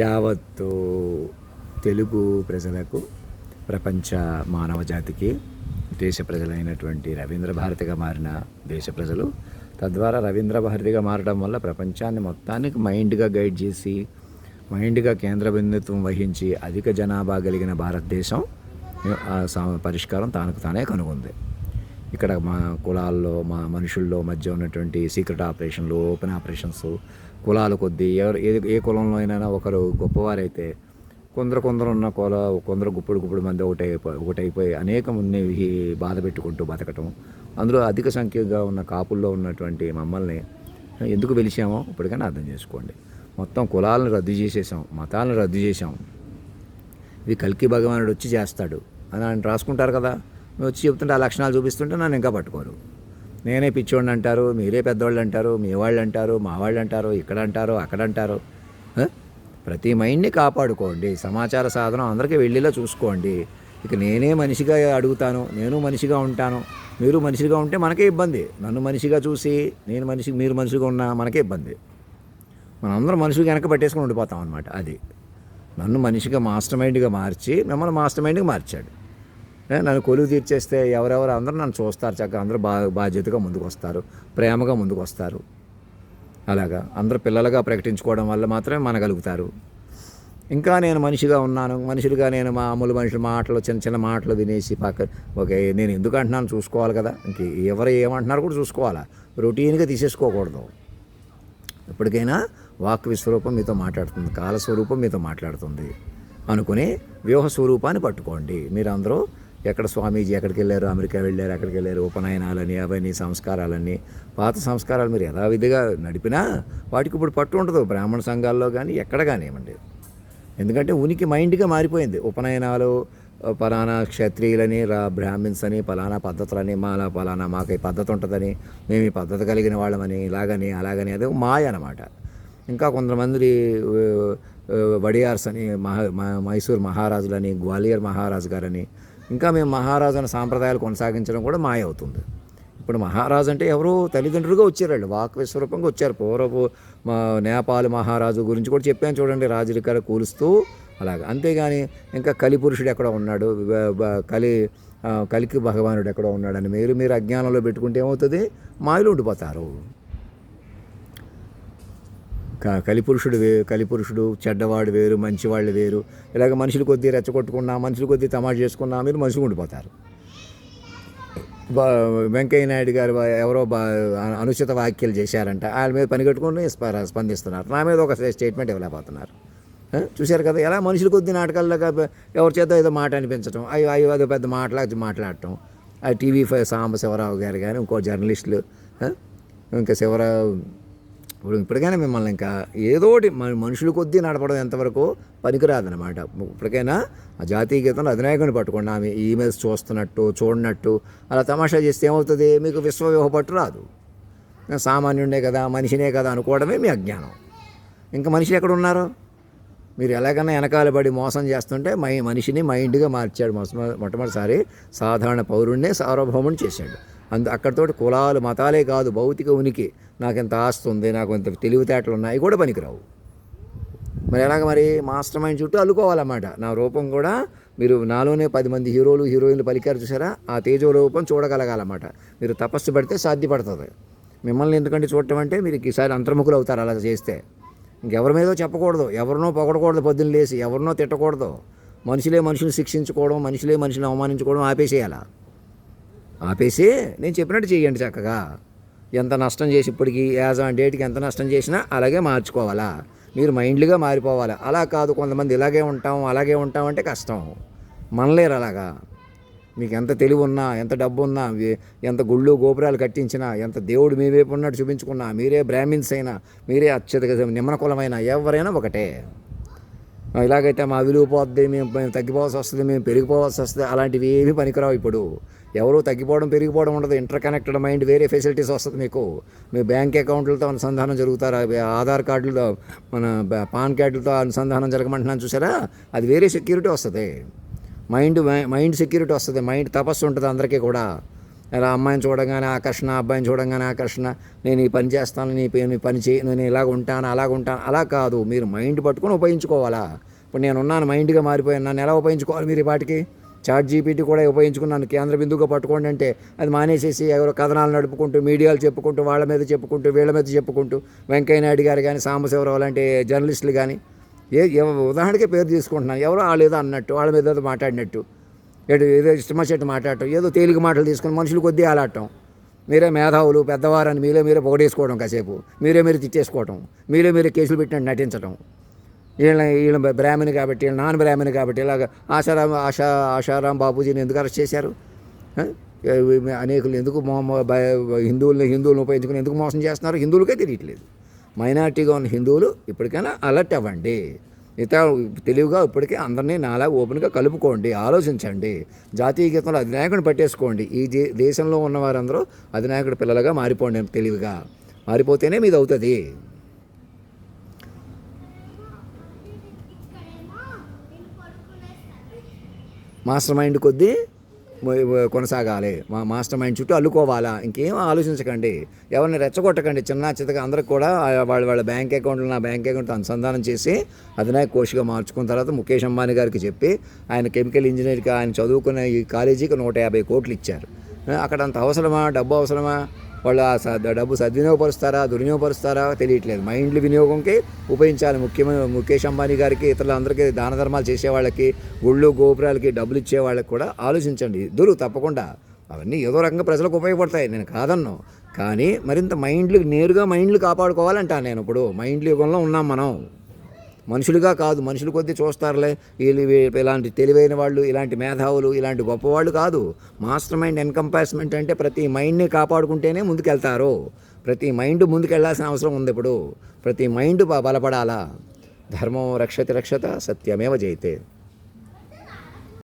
యావత్తు తెలుగు ప్రజలకు, ప్రపంచ మానవ జాతికి దేశ ప్రజలైనటువంటి రవీంద్ర భారతిగా మారిన దేశ ప్రజలు, తద్వారా రవీంద్ర భారతిగా మారడం వల్ల ప్రపంచాన్ని మొత్తానికి మైండ్గా గైడ్ చేసి, మైండ్గా కేంద్ర బిందుత్వం వహించి అధిక జనాభా కలిగిన భారతదేశం పరిష్కారం తనకు తానే కనుగొంది. ఇక్కడ మా కులాల్లో, మా మనుషుల్లో మధ్య ఉన్నటువంటి సీక్రెట్ ఆపరేషన్లు, ఓపెన్ ఆపరేషన్స్, కులాల కొద్దీ ఏ కులంలో అయినా ఒకరు గొప్పవారైతే కొందరు ఉన్న కొందరు గుప్పుడు మంది ఒకటైపోయి అనేక మంది బాధ పెట్టుకుంటూ బతకటం. అందులో అధిక సంఖ్యగా ఉన్న కాపుల్లో ఉన్నటువంటి మమ్మల్ని ఎందుకు పిలిచామో ఇప్పటికైనా అర్థం చేసుకోండి. మొత్తం కులాలను రద్దు చేసేసాం, మతాలను రద్దు చేసాం. ఇది కల్కి భగవానుడు వచ్చి చేస్తాడు అని ఆయన రాసుకుంటారు కదా. మేము వచ్చి చెప్తుంటే ఆ లక్షణాలు చూపిస్తుంటే నన్ను ఇంకా పట్టుకోరు. నేనే పిచ్చోడిని అంటారు, మీరే పెద్దవాళ్ళు అంటారు, మీ వాళ్ళు అంటారు, మా వాళ్ళు అంటారు, ఇక్కడ అంటారు, అక్కడ అంటారు. ప్రతి మైండ్ని కాపాడుకోండి. సమాచార సాధనం అందరికీ వెళ్ళేలా చూసుకోండి. ఇక నేనే మనిషిగా అడుగుతాను, నేను మనిషిగా ఉంటాను, మీరు మనిషిగా ఉంటే మనకే ఇబ్బంది. నన్ను మనిషిగా చూసి మీరు మనిషిగా ఉన్నా మనకే ఇబ్బంది. మనందరం మనిషిగా వెనక పట్టేసుకొని ఉండిపోతాం అనమాట. అది నన్ను మనిషిగా మాస్టర్ మైండ్గా మార్చి మిమ్మల్ని మాస్టర్ మైండ్గా మార్చాడు. నన్ను కొలువు తీర్చేస్తే ఎవరెవరు అందరూ నన్ను చూస్తారు, చక్కగా అందరూ బాధ్యతగా ముందుకు వస్తారు, ప్రేమగా ముందుకు వస్తారు. అలాగా అందరూ పిల్లలుగా ప్రకటించుకోవడం వల్ల మాత్రమే మనగలుగుతారు. ఇంకా నేను మనిషిగా ఉన్నాను, మనుషులుగా నేను మామూలు మనుషుల మాటలు, చిన్న చిన్న మాటలు వినేసి ఓకే నేను ఎందుకు అంటున్నాను చూసుకోవాలి కదా. ఇంక ఎవరు ఏమంటున్నారు కూడా చూసుకోవాలా, రొటీన్గా తీసేసుకోకూడదు. ఎప్పటికైనా వాక్ విస్వరూపం మీతో మాట్లాడుతుంది, కాలస్వరూపం మీతో మాట్లాడుతుంది అనుకుని వ్యూహ స్వరూపాన్ని పట్టుకోండి. మీరందరూ ఎక్కడ స్వామీజీ ఎక్కడికి వెళ్ళారు, అమెరికా వెళ్ళారు, అక్కడికి వెళ్ళారు, ఉపనయనాలని అవన్నీ సంస్కారాలన్నీ పాత సంస్కారాలు మీరు యథావిధిగా నడిపినా వాటికి ఇప్పుడు పట్టు ఉండదు. బ్రాహ్మణ సంఘాల్లో కానీ ఎక్కడ కానివ్వండి. ఎందుకంటే ఉనికి మైండ్గా మారిపోయింది. ఉపనయనాలు పలానా క్షత్రియులని, బ్రాహ్మిన్స్ అని, పలానా పద్ధతులని, పలానా మాకు ఈ పద్ధతి ఉంటుందని, మేము ఈ పద్ధతి కలిగిన వాళ్ళమని, ఇలాగని అలాగని, అది మాయ అన్నమాట. ఇంకా కొంతమంది వడియార్స్ అని, మైసూర్ మహారాజులని, గ్వాలియర్ మహారాజు గారని, ఇంకా మేము మహారాజు అనే సాంప్రదాయాలు కొనసాగించడం కూడా మాయ అవుతుంది. ఇప్పుడు మహారాజు అంటే ఎవరో తల్లిదండ్రులుగా వచ్చారు, వాళ్ళు వాక్ విశ్వరూపంగా వచ్చారు. పూర్వపు నేపాల్ మహారాజు గురించి కూడా చెప్పాను చూడండి, రాజరికాలు కూలుస్తూ అలాగా. అంతేగాని ఇంకా కలిపురుషుడు ఎక్కడ ఉన్నాడు, కలికి భగవానుడు ఎక్కడ ఉన్నాడని మీరు అజ్ఞానంలో పెట్టుకుంటే ఏమవుతుంది, మాయలో ఉండిపోతారు. కలిపురుషుడు చెడ్డవాడు వేరు, మంచివాళ్ళు వేరు. ఇలాగ మనుషుల కొద్దీ రెచ్చగొట్టుకున్నా, మనుషుల కొద్దీ తమాషా చేసుకున్నా మీరు మనుషులు ఉండిపోతారు. వెంకయ్య నాయుడు గారు ఎవరో అనుచిత వ్యాఖ్యలు చేశారంట, వాళ్ళ మీద పనిగట్టుకుని స్పందిస్తున్నారు. నా మీద ఒక స్టేట్మెంట్ ఇవ్వలేకపోతున్నారు. చూశారు కదా ఎలా మనుషుల కొద్ది నాటకాల్లో ఎవరి చేత ఏదో మాట అనిపించడం, అదో పెద్ద మాట్లాడటం. ఆ TV5 సాంబశివరావు గారు కానీ ఇంకో జర్నలిస్టులు, ఇంకా శివరావు ఇప్పటికైనా మిమ్మల్ని ఇంకా ఏదోటి మనుషుల కొద్దీ నడపడం ఎంతవరకు పనికిరాదనమాట. ఇప్పటికైనా ఆ జాతీయ గీతంలో అధినాయకుని పట్టుకోండి. ఆమె ఈమెయిల్స్ చూడనట్టు అలా తమాషా చేస్తే ఏమవుతుంది, మీకు విశ్వవ్యూహ పట్టు రాదు. సామాన్యుడే కదా, మనిషినే కదా అనుకోవడమే మీ అజ్ఞానం. ఇంకా మనిషి ఎక్కడ ఉన్నారు, మీరు ఎలాగైనా వెనకాల పడి మోసం చేస్తుంటే మనిషిని మైండ్గా మార్చాడు. మొట్టమొదటిసారి సాధారణ పౌరుణ్ణే సార్వభౌముని చేశాడు. అక్కడితోటి కులాలు మతాలే కాదు, భౌతిక ఉనికి, నాకు ఎంత ఆస్తి ఉంది, నాకు ఎంత తెలివితేటలు ఉన్నాయి కూడా పనికిరావు. మరి ఎలాగ మరి మాస్టర్ మైండ్ చుట్టూ అల్లుకోవాలన్నమాట. నా రూపం కూడా మీరు నాలోనే 10 మంది హీరోలు హీరోయిన్లు పలికారు చూసారా, ఆ తేజో రూపం చూడగలగాలన్నమాట. మీరు తపస్సు పడితే సాధ్యపడుతుంది. మిమ్మల్ని ఎందుకంటే చూడటం అంటే మీరు ఈసారి అంతర్ముఖులు అవుతారు అలా చేస్తే. ఇంకెవరి మీదో చెప్పకూడదు, ఎవరినో పొగడకూడదు, పొద్దున్న లేసి ఎవరినో తిట్టకూడదు. మనుషులు శిక్షించుకోవడం, మనుషుల్ని అవమానించుకోవడం ఆపేసి నేను చెప్పినట్టు చేయండి చక్కగా. ఎంత నష్టం చేసి ఇప్పటికి యాజ్ ఆన్ డేట్కి ఎంత నష్టం చేసినా అలాగే మార్చుకోవాలా, మీరు మైండ్లీగా మారిపోవాలా. అలా కాదు కొంతమంది ఇలాగే ఉంటాం అంటే కష్టం, మనలేరు అలాగా. మీకు ఎంత తెలివి ఉన్నా, ఎంత డబ్బు ఉన్నా, ఎంత గుళ్ళు గోపురాలు కట్టించినా, ఎంత దేవుడు మీ వైపు ఉన్నట్టు చూపించుకున్నా, మీరే బ్రాహ్మిన్స్ అయినా, మీరే అత్యధిక నిమ్మన కులమైనా, ఎవరైనా ఒకటే. ఇలాగైతే మా విలువ పోద్ది, మేము తగ్గిపోవాల్సి వస్తుంది, మేము పెరిగిపోవాల్సి వస్తుంది, అలాంటివి ఏమీ పనికిరావు. ఇప్పుడు ఎవరు తగ్గిపోవడం పెరిగిపోవడం ఉండదు. ఇంటర్ కనెక్టెడ్ మైండ్ వేరే ఫెసిలిటీస్ వస్తుంది మీకు. మీ బ్యాంక్ అకౌంట్లతో అనుసంధానం జరుగుతారు, ఆధార్ కార్డులతో, మన పాన్ కార్డులతో అనుసంధానం జరగమంటున్నాను చూసారా, అది వేరే సెక్యూరిటీ వస్తుంది. మైండ్ సెక్యూరిటీ వస్తుంది. మైండ్ తపస్సు ఉంటుంది అందరికీ కూడా. ఇలా అమ్మాయిని చూడగానే ఆకర్షణ, అబ్బాయిని చూడగానే ఆకర్షణ, నేను ఈ పని చేస్తాను, నీ పని చేయి, నేను ఇలాగ ఉంటాను, అలాగ ఉంటాను, అలా కాదు. మీరు మైండ్ పట్టుకొని ఉపయోగించుకోవాలా. ఇప్పుడు నేనున్నాను, మైండ్గా మారిపోయాను, నన్ను ఎలా ఉపయోగించుకోవాలి మీరు? ఈ పాటికి చాట్ జీపీటీ కూడా ఉపయోగించుకుని నన్ను కేంద్ర బిందువుగా పట్టుకోండి అంటే అది మానేసేసి ఎవరో కథనాలు నడుపుకుంటూ, మీడియాలు చెప్పుకుంటూ, వాళ్ళ మీద చెప్పుకుంటూ, వీళ్ళ మీద చెప్పుకుంటూ, వెంకయ్య నాయుడు గారు కానీ, సాంబశివరావు లాంటి జర్నలిస్టులు కానీ, ఉదాహరణకే పేరు తీసుకుంటున్నాను, ఎవరో వాళ్ళు ఏదో అన్నట్టు, వాళ్ళ మీద ఏదో మాట్లాడినట్టు, ఏదో ఇష్టమొచ్చినట్టు మాట్లాడటం, ఏదో తేలిక మాటలు తీసుకుని మనుషులు కొద్దీ ఆలాడటం, మీరే మేధావులు పెద్దవారని మీరే పొగడేసుకోవడం, కాసేపు మీరు తిట్టేసుకోవటం, మీరే కేసులు పెట్టినట్టు నటించడం, వీళ్ళ బ్రాహ్మణి కాబట్టి, వీళ్ళ నాన్ బ్రాహ్మణి కాబట్టి, ఇలాగ ఆశారాం బాపూజీని ఎందుకు అరెస్ట్ చేశారు? అనేకులు ఎందుకు హిందువులను ఉపయోగించుకుని ఎందుకు మోసం చేస్తున్నారు? హిందువులకే తెలియట్లేదు. మైనార్టీగా ఉన్న హిందువులు ఇప్పటికైనా అలర్ట్ అవ్వండి. తెలివిగా ఇప్పటికే అందరినీ నాలా ఓపెన్గా కలుపుకోండి, ఆలోచించండి. జాతీయ గీతంలో అధినాయకుడిని పట్టేసుకోండి. ఈ దేశంలో ఉన్న వారందరూ అధినాయకుడి పిల్లలుగా మారిపోండి. తెలివిగా మారిపోతేనే మీది అవుతుంది. మాస్టర్ మైండ్ కొద్దీ కొనసాగాలి. మాస్టర్ మైండ్ చుట్టూ అల్లుకోవాలా. ఇంకేం ఆలోచించకండి, ఎవరిని రెచ్చగొట్టకండి. చిన్నగా అందరికి కూడా వాళ్ళ బ్యాంక్ అకౌంట్లు నా బ్యాంక్ అకౌంట్ అనుసంధానం చేసి అధినాయక కోష్గా మార్చుకున్న తర్వాత ముఖేష్ అంబానీ గారికి చెప్పి ఆయన కెమికల్ ఇంజనీర్గా ఆయన చదువుకున్న ఈ కాలేజీకి 150 కోట్లు ఇచ్చారు. అక్కడ అంత అవసరమా? డబ్బు అవసరమా? వాళ్ళు ఆ డబ్బు సద్వినియోగపరుస్తారా, దుర్వినియోగపరుస్తారా తెలియట్లేదు. మైండ్లు వినియోగంకి ఉపయోగించాలి. ముఖేష్ అంబానీ గారికి, ఇతరులందరికీ దాన ధర్మాలు చేసేవాళ్ళకి, గుళ్ళు గోపురాలకి డబ్బులు ఇచ్చేవాళ్ళకి కూడా ఆలోచించండి. తప్పకుండా అవన్నీ ఏదో రకంగా ప్రజలకు ఉపయోగపడతాయి, నేను కాదన్ను. కానీ మరింత నేరుగా మైండ్లు కాపాడుకోవాలంటాను నేను. ఇప్పుడు మైండ్ల యుగంలో ఉన్నాం మనం. మనుషులుగా కాదు, మనుషులు కొద్దీ చూస్తారులే వీళ్ళు ఇలాంటి తెలివైన వాళ్ళు, ఇలాంటి మేధావులు, ఇలాంటి గొప్పవాళ్ళు కాదు. మాస్టర్ మైండ్ ఎన్కంపాస్మెంట్ అంటే ప్రతి మైండ్ని కాపాడుకుంటేనే ముందుకెళ్తారు. ప్రతి మైండ్ ముందుకెళ్లాల్సిన అవసరం ఉంది. ఇప్పుడు ప్రతి మైండ్ బలపడాలా. ధర్మం రక్షతి రక్షత సత్యమేవ జయతే.